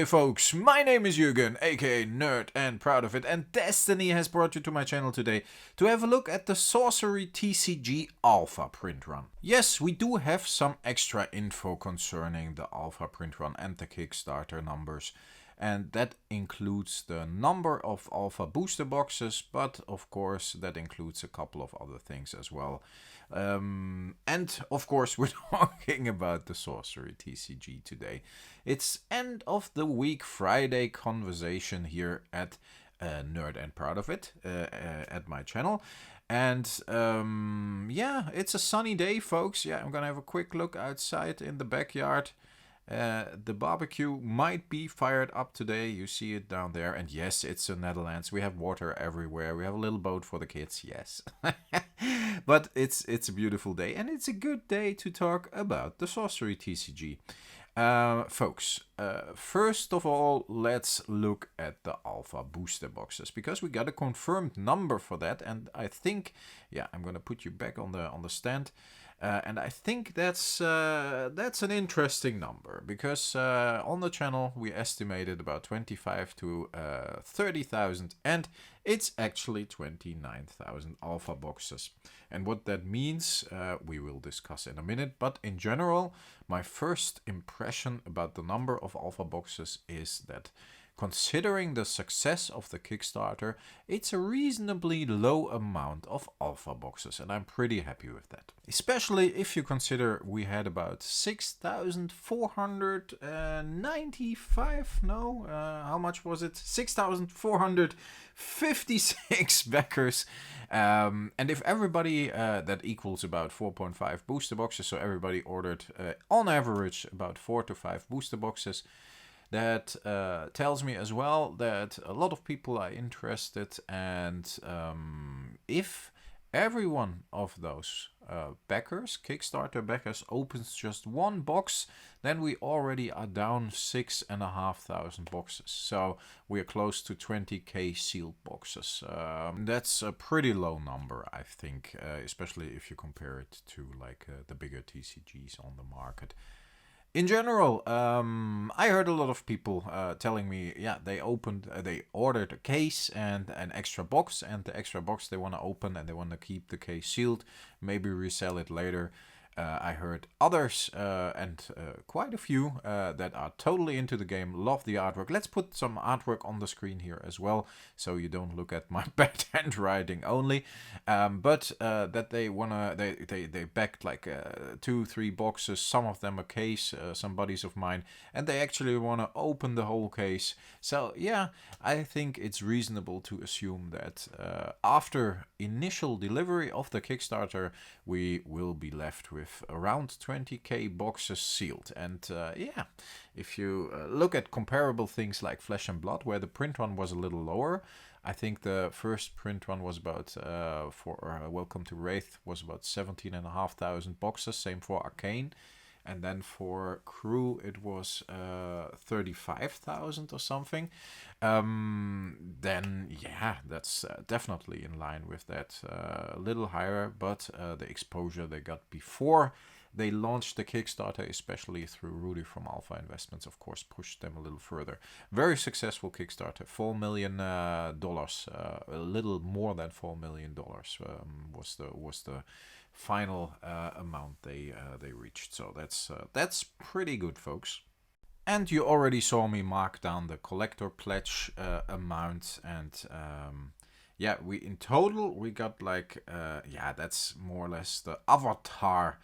folks, my name is Jürgen, aka Nerd and Proud of It, and Destiny has brought you to my channel today to have a look at the Sorcery TCG Alpha print run. Yes, we do have some extra info concerning the Alpha print run and the Kickstarter numbers, and that includes the number of Alpha booster boxes, but of course that includes a couple of other things as well. And of course we're talking about the Sorcery TCG today. It's end of the week Friday conversation here at Nerd and Proud of It at my channel. And yeah, it's a sunny day, folks. Yeah, I'm gonna have a quick look outside in the backyard. The barbecue might be fired up today. You see it down there. And yes, it's the Netherlands. We have water everywhere. We have a little boat for the kids. Yes. But it's a beautiful day. And it's a good day to talk about the Sorcery TCG. Folks, first of all, let's look at the Alpha booster boxes. Because we got a confirmed number for that. And I think, yeah, I'm going to put you back on the stand. And I think that's an interesting number, because on the channel we estimated about 25 to 30,000, and it's actually 29,000 Alpha boxes. And what that means we will discuss in a minute, but in general my first impression about the number of Alpha boxes is that, considering the success of the Kickstarter, it's a reasonably low amount of Alpha boxes, and I'm pretty happy with that. Especially if you consider we had about 6,495, how much was it? 6,456 backers. And if everybody, that equals about 4.5 booster boxes, so everybody ordered on average about 4 to 5 booster boxes. That tells me as well that a lot of people are interested, and if every one of those backers, Kickstarter backers, opens just one box, then we already are down 6,500 boxes. So we are close to 20k sealed boxes. That's a pretty low number, I think, especially if you compare it to like the bigger TCGs on the market. In general, I heard a lot of people telling me, yeah, they ordered a case and an extra box, and the extra box they want to open and they want to keep the case sealed, maybe resell it later. I heard others, and quite a few, that are totally into the game, love the artwork. Let's put some artwork on the screen here as well, so you don't look at my bad handwriting only. But that they wanna, they backed like 2-3 boxes, some of them a case, some buddies of mine, and they actually wanna open the whole case. So yeah, I think it's reasonable to assume that after initial delivery of the Kickstarter, we will be left with around 20k boxes sealed. And yeah, if you look at comparable things like Flesh and Blood, where the print run was a little lower, I think the first print run was about for Welcome to Wraith was about 17,500 boxes, same for Arcane. And then for Crew it was 35,000 or something. Then yeah, that's definitely in line with that, a little higher, but the exposure they got before they launched the Kickstarter, especially through Rudy from Alpha Investments, of course, pushed them a little further. Very successful Kickstarter, $4 million, a little more than $4 million was the final amount they reached. So that's pretty good, folks. And you already saw me mark down the collector pledge amount, and yeah, we in total we got like yeah, that's more or less the avatar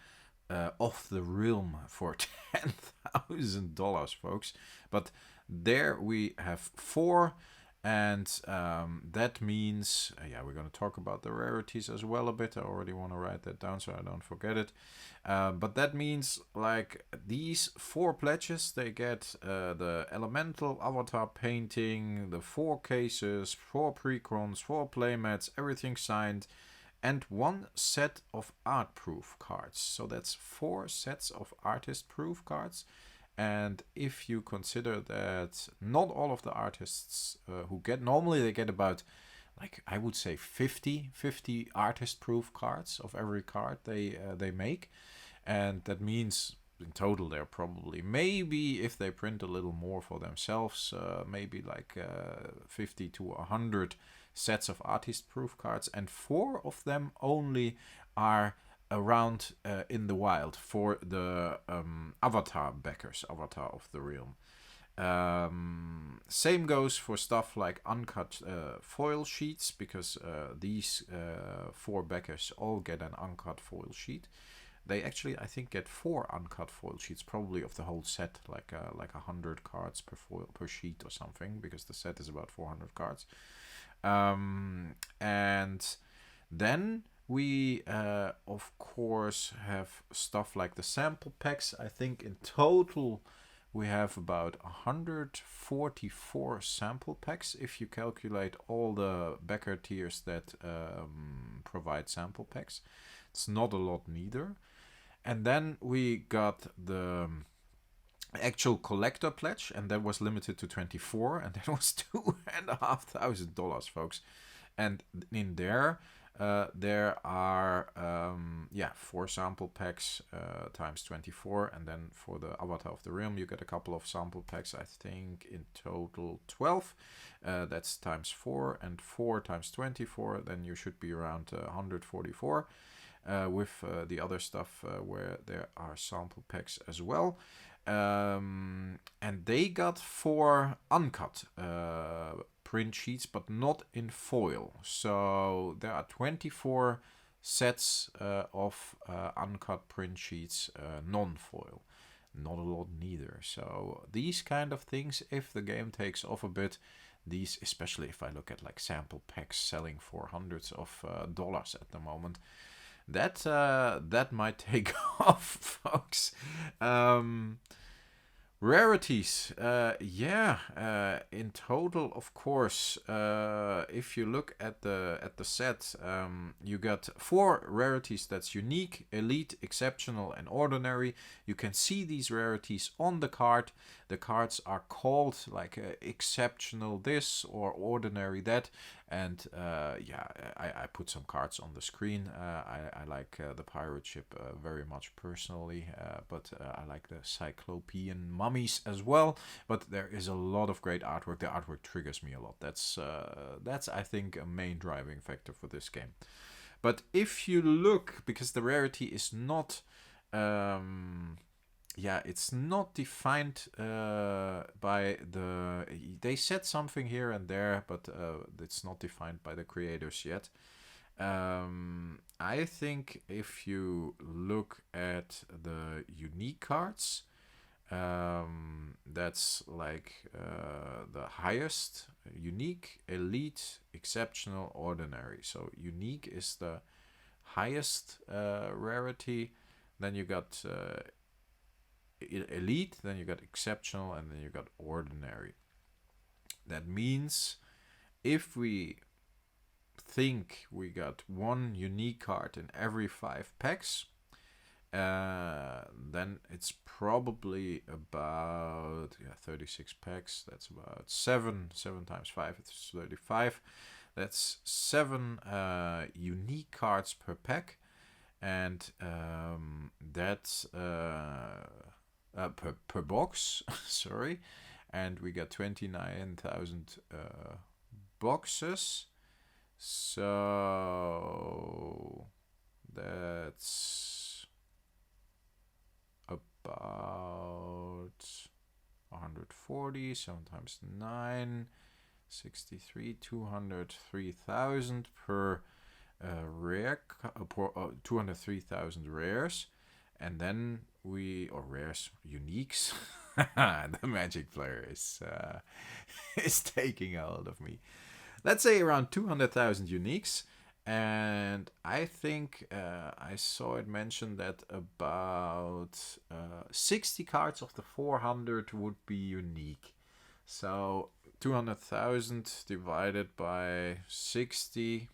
of the realm for $10,000, folks. But there we have 4. And that means, yeah, we're going to talk about the rarities as well a bit. I already want to write that down so I don't forget it. But that means, like, these 4 pledges, they get the elemental avatar painting, the 4 cases, 4 precons, 4 playmats, everything signed, and 1 set of art proof cards. So that's 4 sets of artist proof cards. And if you consider that not all of the artists who get, normally they get about, like, I would say 50 artist proof cards of every card they make. And that means in total they're probably, maybe if they print a little more for themselves, maybe like 50 to 100 sets of artist proof cards, and 4 of them only are around in the wild for the avatar backers, Avatar of the Realm. Same goes for stuff like uncut foil sheets, because these 4 backers all get an uncut foil sheet. They actually, I think, get 4 uncut foil sheets, probably of the whole set, like 100 cards per sheet or something, because the set is about 400 cards. And then we, of course, have stuff like the sample packs. I think in total we have about 144 sample packs, if you calculate all the backer tiers that provide sample packs. It's not a lot neither. And then we got the actual collector pledge, and that was limited to 24, and that was $2,500, folks. And in there are 4 sample packs times 24, and then for the Avatar of the Realm you get a couple of sample packs, I think in total 12. That's times 4, and 4 times 24, then you should be around 144. With the other stuff where there are sample packs as well. And they got 4 uncut print sheets, but not in foil. So there are 24 sets of uncut print sheets, non-foil. Not a lot neither. So these kind of things, if the game takes off a bit, these, especially if I look at like sample packs selling for hundreds of dollars at the moment, that might take off, folks. Rarities, in total, of course, if you look at the set, you got 4 rarities that's unique, elite, exceptional, and ordinary. You can see these rarities on the card. The cards are called like exceptional this or ordinary that, and I put some cards on the screen. I like the pirate ship very much personally, but I like the cyclopean mummies as well. But there is a lot of great artwork. The artwork triggers me a lot. That's I think a main driving factor for this game. But if you look, because the rarity is not it's not defined by the... They said something here and there, but it's not defined by the creators yet. I think if you look at the unique cards, that's like the highest: unique, elite, exceptional, ordinary. So unique is the highest rarity. Then you got elite, then you got exceptional, and then you got ordinary. That means if we think we got 1 unique card in every 5 packs, then it's probably about 36 packs. That's about 7 times 5, it's 35. That's 7 unique cards per pack, and that's per box. Sorry. And we got 29,000 boxes. So that's about 140, 7 times 9, 63, 203,000 per rare, 203,000 rares. And then or rares, uniques. The Magic player is taking a hold of me. Let's say around 200,000 uniques, and I think I saw it mentioned that about 60 cards of the 400 would be unique. So 200,000 divided by 60,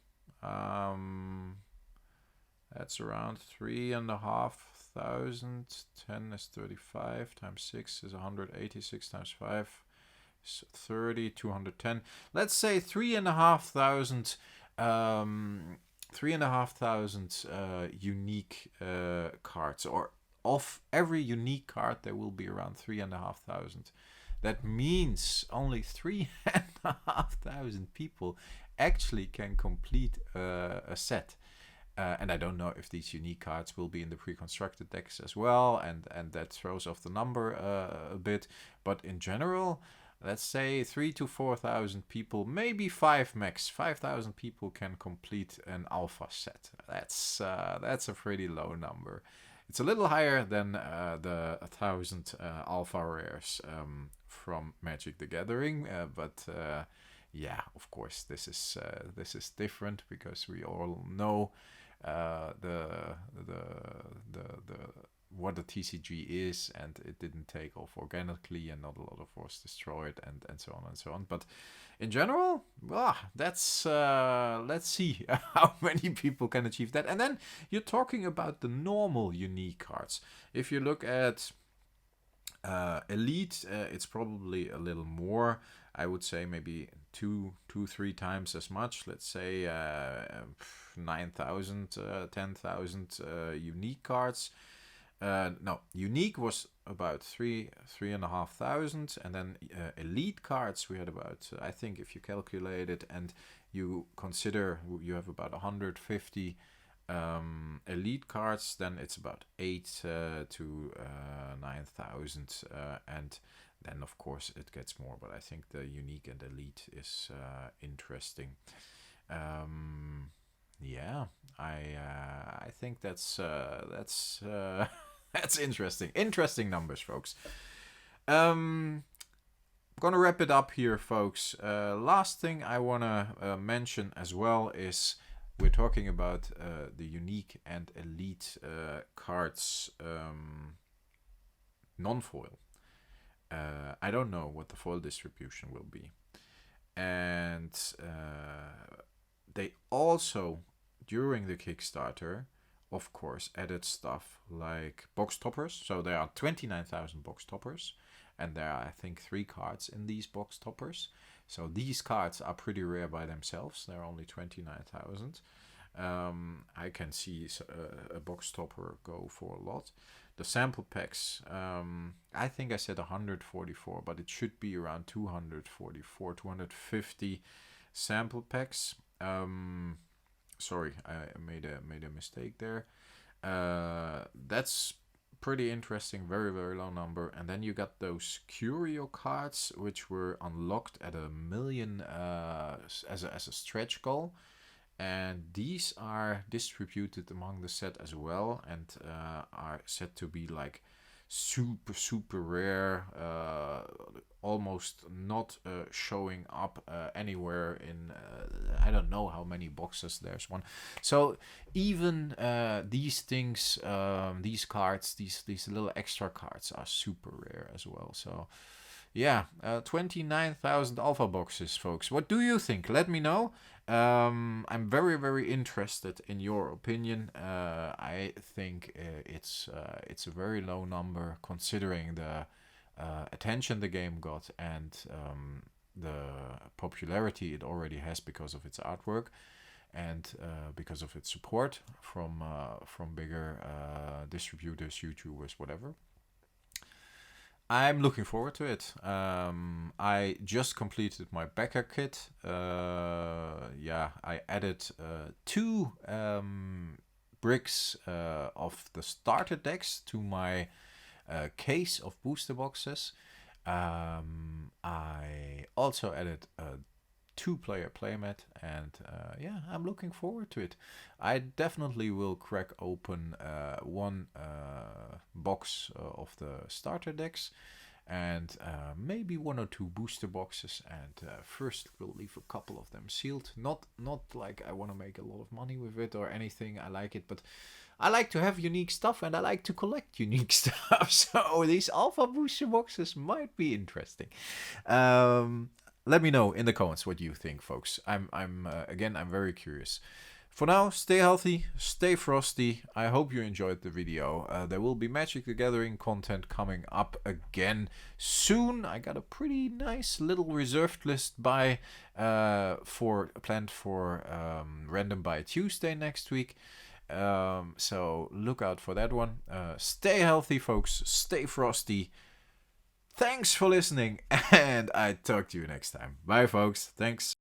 that's around 3,500. 10 is 35, times 6 is 186, times 5 is 30, 210. Let's say 3,500 unique cards, or of every unique card, there will be around 3,500. That means only 3,500 people actually can complete a set. And I don't know if these unique cards will be in the pre-constructed decks as well, and that throws off the number a bit. But in general, let's say 3,000 to 4,000 people, maybe 5,000 people can complete an alpha set. That's a pretty low number. It's a little higher than the 1,000 alpha rares from Magic the Gathering, but yeah, of course, this is different because we all know what the TCG is, and it didn't take off organically, and not a lot of was destroyed, and so on and so on. But in general, that's let's see how many people can achieve that. And then you're talking about the normal unique cards. If you look at Elite, it's probably a little more. I would say maybe 3 times as much. Let's say 9,000, 10,000 unique cards. No, unique was about 3,500, and then elite cards we had about, I think if you calculate it and you consider you have about 150 elite cards, then it's about 8,000 to 9,000, and then of course it gets more, but I think the unique and elite is interesting. Yeah, I think that's that's interesting. Interesting numbers, folks. Gonna wrap it up here, folks. Last thing I wanna mention as well is we're talking about the unique and elite cards, non-foil. I don't know what the foil distribution will be, and they also during the Kickstarter, of course, added stuff like box toppers. So there are 29,000 box toppers, and there are, I think, 3 cards in these box toppers. So these cards are pretty rare by themselves. They're only 29,000. I can see a box topper go for a lot. The sample packs, I think I said 144, but it should be around 244, 250 sample packs. Sorry, I made a mistake there. That's pretty interesting, very low number. And then you got those curio cards, which were unlocked at 1 million as a stretch goal, and these are distributed among the set as well, and are said to be like super rare, almost not showing up anywhere in I don't know how many boxes there's one. So even these things, these cards, these little extra cards are super rare as well. So yeah, 29,000 alpha boxes, folks. What do you think? Let me know. I'm very interested in your opinion. I think it's a very low number considering the attention the game got, and the popularity it already has because of its artwork, and because of its support from bigger distributors, YouTubers, whatever. I'm looking forward to it. I just completed my backer kit. Yeah, I added 2 bricks of the starter decks to my case of booster boxes. I also added a 2-player playmat, and yeah, I'm looking forward to it. I definitely will crack open one box of the starter decks, and maybe 1 or 2 booster boxes, and first we'll leave a couple of them sealed. Not like I want to make a lot of money with it or anything. I like it, but I like to have unique stuff, and I like to collect unique stuff. So these alpha booster boxes might be interesting. Let me know in the comments what you think, folks. I'm very curious. For now, stay healthy, stay frosty. I hope you enjoyed the video. There will be Magic the Gathering content coming up again soon. I got a pretty nice little reserved list planned for Random by Tuesday next week. So look out for that one. Stay healthy, folks. Stay frosty. Thanks for listening, and I talk to you next time. Bye, folks. Thanks.